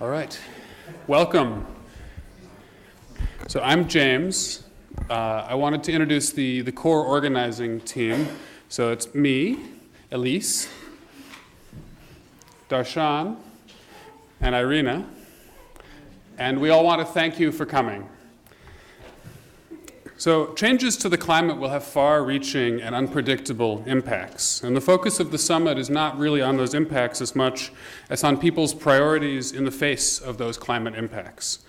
All right, welcome. So I'm James. I wanted to introduce the core organizing team. So it's me, Elise, Darshan, and Irina. And we all want to thank you for coming. So changes to the climate will have far-reaching and unpredictable impacts. And the focus of the summit is not really on those impacts as much as on people's priorities in the face of those climate impacts.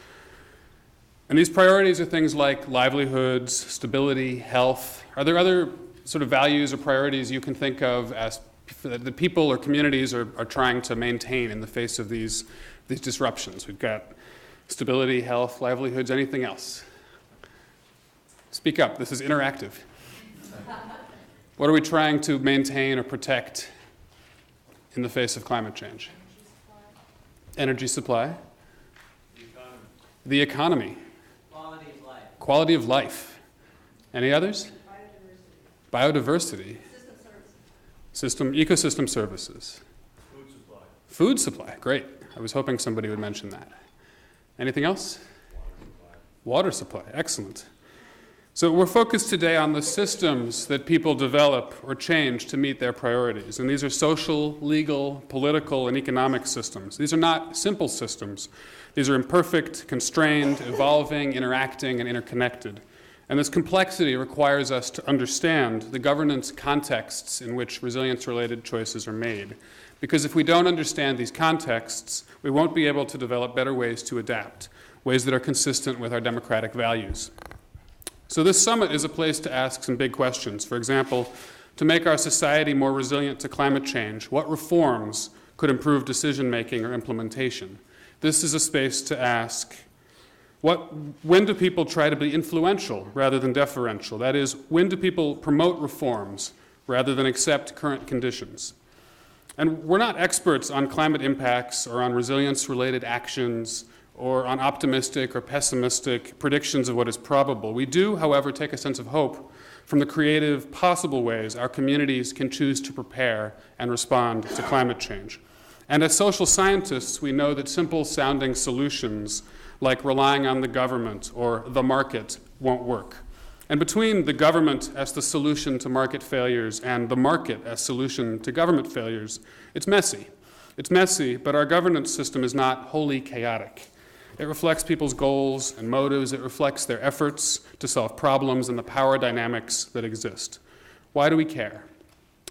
And these priorities are things like livelihoods, stability, health. Are there other sort of values or priorities you can think of as the people or communities are trying to maintain in the face of these disruptions? We've got stability, health, livelihoods, anything else? Speak up, this is interactive. What are we trying to maintain or protect in the face of climate change? Energy supply. The economy. Quality of life. Quality of life. Any others? Biodiversity. Biodiversity. Ecosystem services. Food supply. Food supply, great. I was hoping somebody would mention that. Anything else? Water supply, excellent. So we're focused today on the systems that people develop or change to meet their priorities. And these are social, legal, political, and economic systems. These are not simple systems. These are imperfect, constrained, evolving, interacting, and interconnected. And this complexity requires us to understand the governance contexts in which resilience-related choices are made. Because if we don't understand these contexts, we won't be able to develop better ways to adapt, ways that are consistent with our democratic values. So this summit is a place to ask some big questions. For example, to make our society more resilient to climate change, what reforms could improve decision-making or implementation? This is a space to ask, when do people try to be influential rather than deferential? That is, when do people promote reforms rather than accept current conditions? And we're not experts on climate impacts or on resilience-related actions or on optimistic or pessimistic predictions of what is probable. We do, however, take a sense of hope from the creative, possible ways our communities can choose to prepare and respond to climate change. And as social scientists, we know that simple-sounding solutions like relying on the government or the market won't work. And between the government as the solution to market failures and the market as solution to government failures, it's messy. It's messy, but our governance system is not wholly chaotic. It reflects people's goals and motives. It reflects their efforts to solve problems and the power dynamics that exist. Why do we care?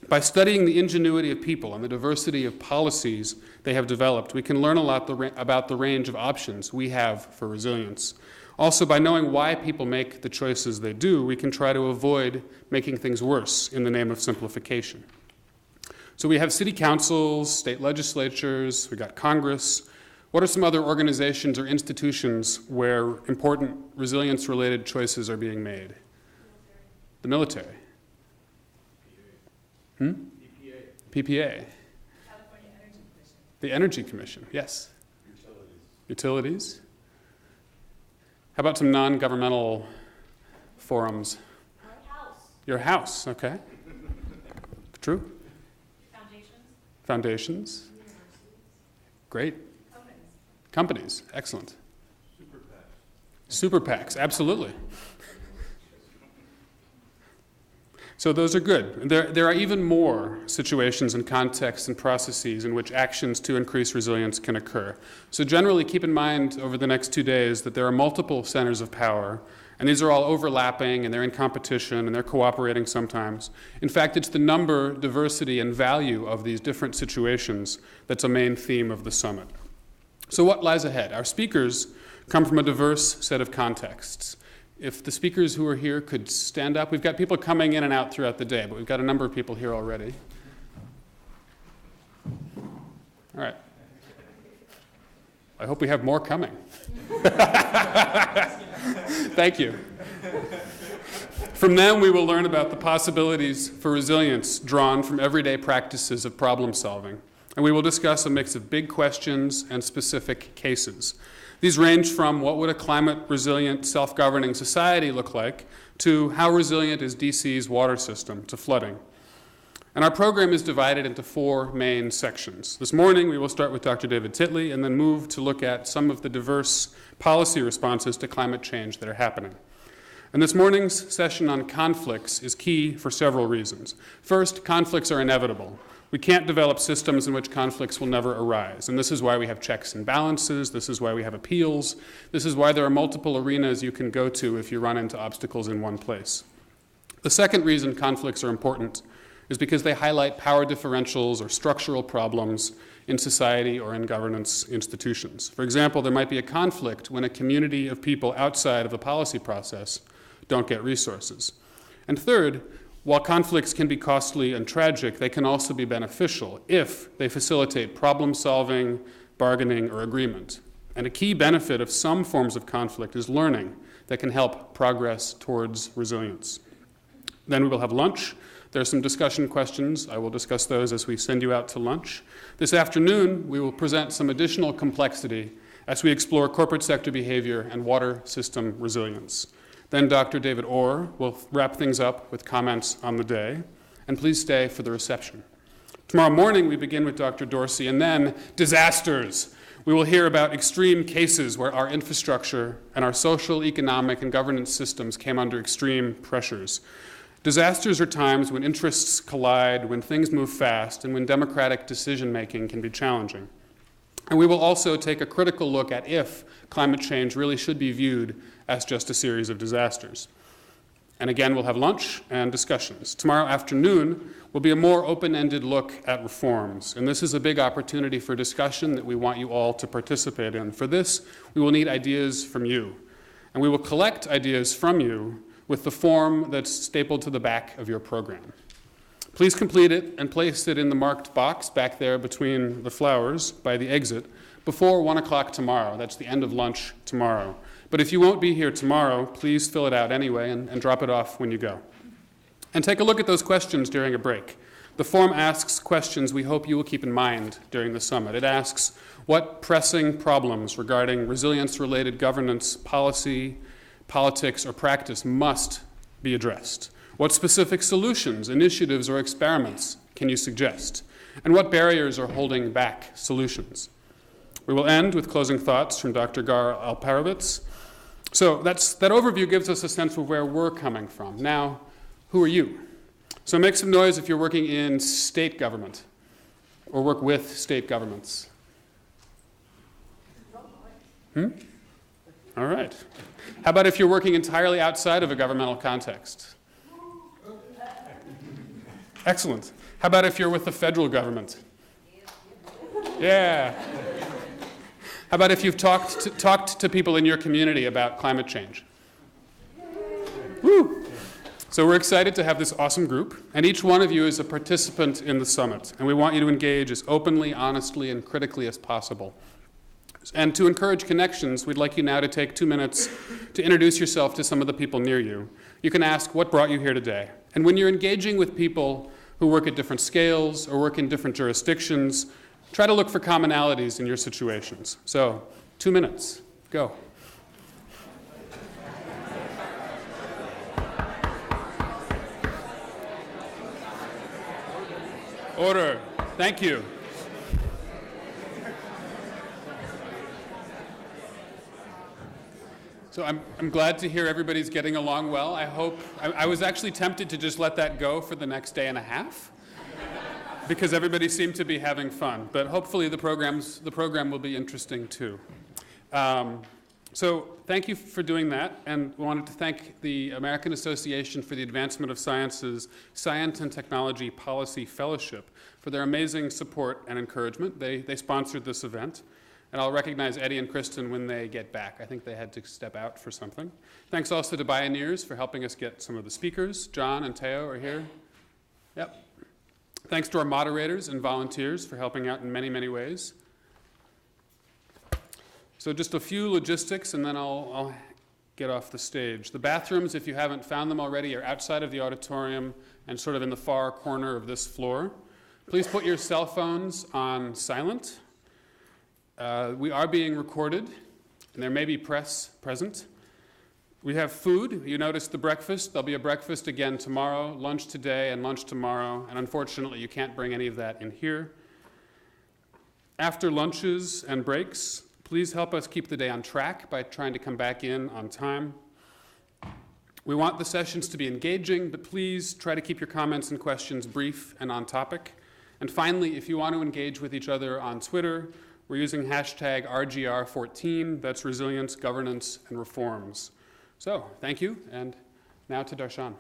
By studying the ingenuity of people and the diversity of policies they have developed, we can learn a lot about the range of options we have for resilience. Also, by knowing why people make the choices they do, we can try to avoid making things worse in the name of simplification. So we have city councils, state legislatures, we got Congress. What are some other organizations or institutions where important resilience-related choices are being made? The military. PPA. California Energy Commission. The Energy Commission, yes. Utilities. How about some non-governmental forums? My house. Your house, okay. True. Foundations. Great. Companies, excellent. Super PACs, absolutely. So those are good. There are even more situations and contexts and processes in which actions to increase resilience can occur. So generally keep in mind over the next 2 days that there are multiple centers of power, and these are all overlapping, and they're in competition, and they're cooperating sometimes. In fact, it's the number, diversity, and value of these different situations that's a main theme of the summit. So what lies ahead? Our speakers come from a diverse set of contexts. If the speakers who are here could stand up. We've got people coming in and out throughout the day, but we've got a number of people here already. All right. I hope we have more coming. Thank you. From them, we will learn about the possibilities for resilience drawn from everyday practices of problem solving. And we will discuss a mix of big questions and specific cases. These range from what would a climate-resilient, self-governing society look like to how resilient is DC's water system to flooding. And our program is divided into 4 main sections. This morning, we will start with Dr. David Titley and then move to look at some of the diverse policy responses to climate change that are happening. And this morning's session on conflicts is key for several reasons. First, conflicts are inevitable. We can't develop systems in which conflicts will never arise. And this is why we have checks and balances. This is why we have appeals. This is why there are multiple arenas you can go to if you run into obstacles in one place. The second reason conflicts are important is because they highlight power differentials or structural problems in society or in governance institutions. For example, there might be a conflict when a community of people outside of the policy process don't get resources. And third, while conflicts can be costly and tragic, they can also be beneficial if they facilitate problem solving, bargaining, or agreement. And a key benefit of some forms of conflict is learning that can help progress towards resilience. Then we will have lunch. There are some discussion questions. I will discuss those as we send you out to lunch. This afternoon, we will present some additional complexity as we explore corporate sector behavior and water system resilience. Then Dr. David Orr will wrap things up with comments on the day. And please stay for the reception. Tomorrow morning, we begin with Dr. Dorsey, and then disasters. We will hear about extreme cases where our infrastructure and our social, economic, and governance systems came under extreme pressures. Disasters are times when interests collide, when things move fast, and when democratic decision-making can be challenging. And we will also take a critical look at if climate change really should be viewed as just a series of disasters. And again, we'll have lunch and discussions. Tomorrow afternoon will be a more open-ended look at reforms. And this is a big opportunity for discussion that we want you all to participate in. For this, we will need ideas from you. And we will collect ideas from you with the form that's stapled to the back of your program. Please complete it and place it in the marked box back there between the flowers by the exit before 1 o'clock tomorrow. That's the end of lunch tomorrow. But if you won't be here tomorrow, please fill it out anyway and drop it off when you go. And take a look at those questions during a break. The form asks questions we hope you will keep in mind during the summit. It asks, what pressing problems regarding resilience-related governance, policy, politics, or practice must be addressed? What specific solutions, initiatives, or experiments can you suggest? And what barriers are holding back solutions? We will end with closing thoughts from Dr. Gar Alperovitz. So that overview gives us a sense of where we're coming from. Now, who are you? So make some noise if you're working in state government or work with state governments. All right. How about if you're working entirely outside of a governmental context? Excellent. How about if you're with the federal government? Yeah. How about if you've talked to people in your community about climate change? Woo! So we're excited to have this awesome group, and each one of you is a participant in the summit, and we want you to engage as openly, honestly, and critically as possible. And to encourage connections, we'd like you now to take 2 minutes to introduce yourself to some of the people near you. You can ask, what brought you here today? And when you're engaging with people who work at different scales or work in different jurisdictions, try to look for commonalities in your situations. So, 2 minutes. Go. Order. Thank you. So I'm glad to hear everybody's getting along well. I was actually tempted to just let that go for the next day and a half because everybody seemed to be having fun. But hopefully the program will be interesting too. So thank you for doing that, and we wanted to thank the American Association for the Advancement of Science's Science and Technology Policy Fellowship for their amazing support and encouragement. They sponsored this event. And I'll recognize Eddie and Kristen when they get back. I think they had to step out for something. Thanks also to Bioneers for helping us get some of the speakers. John and Teo are here. Yep. Thanks to our moderators and volunteers for helping out in many, many ways. So just a few logistics, and then I'll get off the stage. The bathrooms, if you haven't found them already, are outside of the auditorium and sort of in the far corner of this floor. Please put your cell phones on silent. We are being recorded, and there may be press present. We have food. You noticed the breakfast. There'll be a breakfast again tomorrow, lunch today and lunch tomorrow, and unfortunately you can't bring any of that in here. After lunches and breaks, please help us keep the day on track by trying to come back in on time. We want the sessions to be engaging, but please try to keep your comments and questions brief and on topic. And finally, if you want to engage with each other on Twitter, we're using hashtag RGR14, that's Resilience, Governance, and Reforms. So, thank you, and now to Darshan.